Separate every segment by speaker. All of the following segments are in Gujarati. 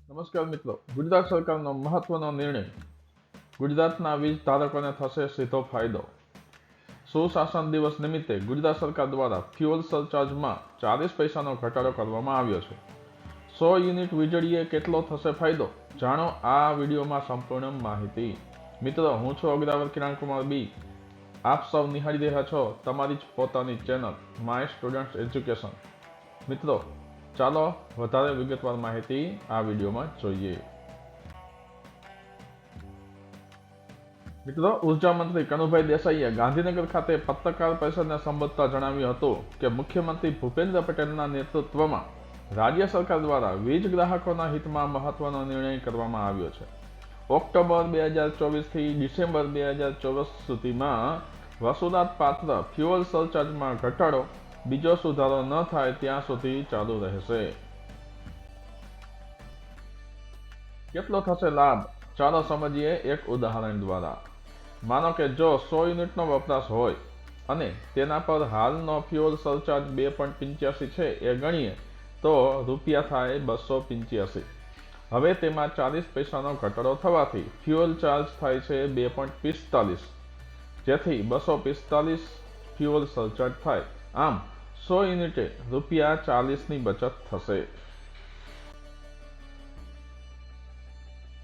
Speaker 1: નમસ્કાર મિત્રો, ગુજરાત સરકારનો મહત્વનો નિર્ણય. ગુજરાતના વીજ ધારકોને થશે સીધો ફાયદો. સુશાસન દિવસ નિમિત્તે ગુજરાત સરકાર દ્વારા ફ્યુઅલ સરચાર્જમાં 40 પૈસાનો ઘટાડો કરવામાં આવ્યો છે. 100 યુનિટ વીજળીએ કેટલો થશે ફાયદો? જાણો આ વિડીયોમાં સંપૂર્ણ માહિતી. મિત્રો, હું છું અગ્રાવર કિરણકુમાર બી. આપ સૌ નિહાળી રહ્યા છો તમારી જ પોતાની ચેનલ માય સ્ટુડન્ટ એજ્યુકેશન. મિત્રો, ચાલો વધારે વિગતવાર માહિતી આ વિડીયોમાં જોઈએ. મિત્રો, ઉર્જા મંત્રી કનુભાઈ દેસાઈએ ગાંધીનગર ખાતે પત્રકાર પરિષદને સંબોધતા જણાવ્યું હતું કે મુખ્યમંત્રી ભૂપેન્દ્ર પટેલના નેતૃત્વમાં રાજ્ય સરકાર દ્વારા વીજ ગ્રાહકોના હિતમાં મહત્વનો નિર્ણય કરવામાં આવ્યો છે. ઓક્ટોબર 2024 થી ડિસેમ્બર 2024 સુધીમાં વસૂલાતપાત્ર ફ્યુઅલ સરચાર્જમાં ઘટાડો બીજો સુધારો ન થાય ત્યાં સુધી ચાલુ રહેશે. કેટલો થશે લાભ? ચાલો સમજીએ એક ઉદાહરણ દ્વારા. માનો કે જો 100 યુનિટનો વપરાશ હોય અને તેના પર હાલનો ફ્યુઅલ સરચાર્જ 2.85 છે એ ગણીએ તો રૂપિયા થાય 285. હવે તેમાં 40 પૈસાનો ઘટાડો થવાથી ફ્યુઅલ ચાર્જ થાય છે 2.45, જેથી 245 ફ્યુઅલ સરચાર્જ થાય. આમ 100 યુનિટે રૂપિયા 40ની બચત થશે.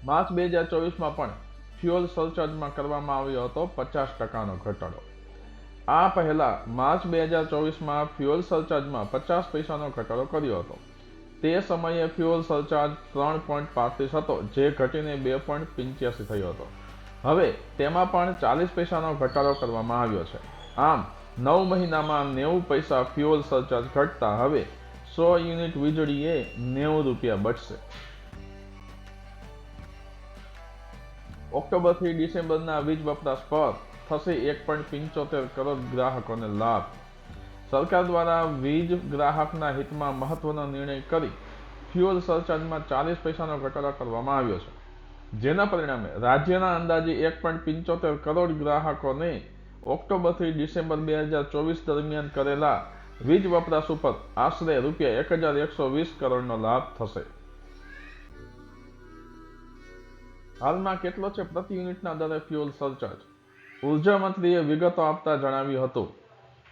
Speaker 1: માર્ચ 2024માં પણ ફ્યુઅલ સરચાર્જમાં કરવામાં આવ્યો હતો 50% ઘટાડો. આ પહેલા માર્ચ 2024માં ફ્યુઅલ સરચાર્જમાં 50 પૈસાનો ઘટાડો કર્યો હતો. તે સમયે ફ્યુઅલ સરચાર્જ 3.35 હતો, જે ઘટીને 2.85 થયો હતો. હવે તેમાં પણ 40 પૈસાનો ઘટાડો કરવામાં આવ્યો છે. આમ 9 મહિનામાં 90 પૈસા ફ્યુઅલ સરચાર્જ ઘટતા હવે 100 યુનિટ વીજળીએ 90 રૂપિયા બચશે. ઓક્ટોબરથી ડિસેમ્બરના વીજ વપરાશ પર થશે 1.75 કરોડ ગ્રાહકોને લાભ. સરકાર દ્વારા વીજ ગ્રાહકના હિતમાં મહત્વનો નિર્ણય કરી ફ્યુઅલ સરચાર્જમાં 40 પૈસાનો ઘટાડો કરવામાં આવ્યો છે. જેના પરિણામે રાજ્યના અંદાજે 1.75 કરોડ ગ્રાહકોને ઓક્ટોબરથી ડિસેમ્બર 2024 દરમિયાન કરેલા વીજ વપરાશ ઉપર આશરે રૂપિયા 1120 કરોડનો લાભ થશે. હાલમાં કેટલો છે પ્રતિ યુનિટના દરે ફ્યુઅલ સરચાર્જ? ઉર્જા મંત્રીએ વિગતો આપતા જણાવ્યું હતું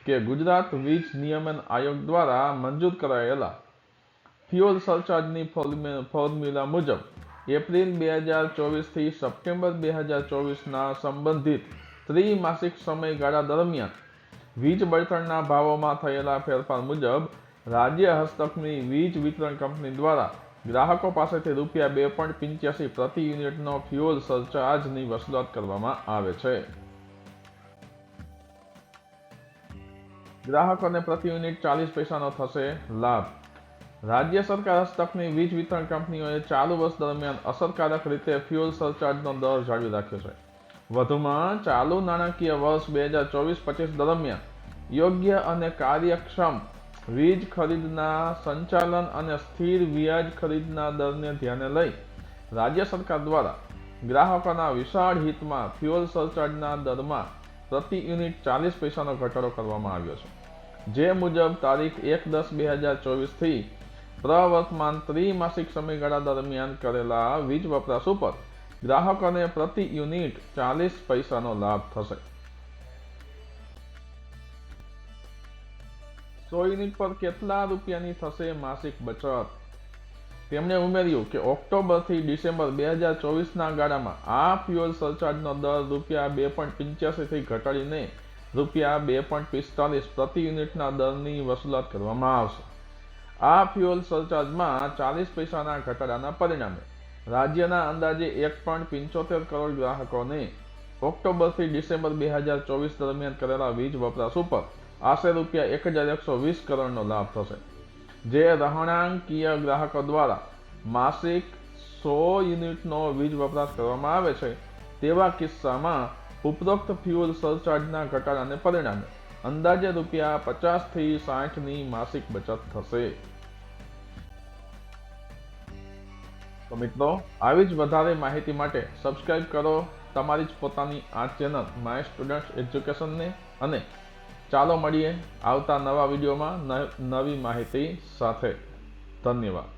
Speaker 1: કે ગુજરાત વીજ નિયમન આયોગ દ્વારા મંજૂર કરાયેલા ફ્યુઅલ સરચાર્જની ફોર્મ્યુલા મુજબ એપ્રિલ 2024 થી સપ્ટેમ્બર 2024ના સંબંધિત ત્રિમાસિક સમયગાળા દરમિયાન વીજ બળતણના ભાવોમાં થયેલા ફેરફાર મુજબ રાજ્ય હસ્તકની વીજ વિતરણ કંપની દ્વારા ગ્રાહકો પાસેથી રૂપિયા 2.85 પ્રતિ યુનિટનો ફ્યુઅલ સરચાર્જની વસૂલાત કરવામાં આવે છે. ગ્રાહકોને પ્રતિ યુનિટ 40 પૈસાનો થશે લાભ. રાજ્ય સરકાર હસ્તકની વીજ વિતરણ કંપનીઓએ ચાલુ વર્ષ દરમિયાન અસરકારક રીતે ફ્યુઅલ સરચાર્જનો દર જાળવી રાખ્યો છે. વધુમાં ચાલુ નાણાકીય વર્ષ 2024-25 દરમિયાન યોગ્ય અને કાર્યક્ષમ વીજ ખરીદના સંચાલન અને સ્થિર વ્યાજ ખરીદના દરને ધ્યાને લઈ રાજ્ય સરકાર દ્વારા ગ્રાહકોના વિશાળ હિતમાં ફ્યુઅલ સરચાર્જના દરમાં પ્રતિ યુનિટ 40 પૈસાનો ઘટાડો કરવામાં આવ્યો છે. જે મુજબ તારીખ 1/10/2024 થી પ્રવર્તમાન ત્રિમાસિક સમયગાળા દરમિયાન કરેલા વીજ વપરાશ ઉપર ગ્રાહકોને પ્રતિ યુનિટ 40 પૈસાનો લાભ થશે. 100 યુનિટ પર કેટલા રૂપિયાની થશે માસિક બચત? તેમણે ઉમેર્યું કે ઓક્ટોબરથી ડિસેમ્બર 2024ના ગાળામાં આ ફ્યુઅલ સરચાર્જનો દર રૂપિયા 2.85 થી ઘટાડીને રૂપિયા 2.45 પ્રતિ યુનિટના દરની વસૂલાત કરવામાં આવશે. આ ફ્યુઅલ સરચાર્જમાં 40 પૈસાના ઘટાડાના પરિણામે રાજ્યના અંદાજે 1.75 કરોડ ગ્રાહકોને ઓક્ટોબરથી ડિસેમ્બર 2024 દરમિયાન કરેલા વીજ વપરાશ ઉપર આશરે રૂપિયા 1120 કરોડનો લાભ થશે. જે રહેણાંકીય ગ્રાહકો દ્વારા માસિક 100 યુનિટનો વીજ વપરાશ કરવામાં આવે છે તેવા કિસ્સામાં ઉપરોક્ત ફ્યુઅલ સરચાર્જના ઘટાડાને પરિણામે અંદાજે રૂપિયા 50 થી 60ની માસિક બચત થશે. તો મિત્રો, આવી જ વધારે માહિતી માટે સબસ્ક્રાઇબ કરો તમારી જ પોતાની આ ચેનલ માય સ્ટુડન્ટ એજ્યુકેશનને. અને ચાલો મળીએ આવતા નવા વિડીયોમાં નવી માહિતી સાથે. ધન્યવાદ.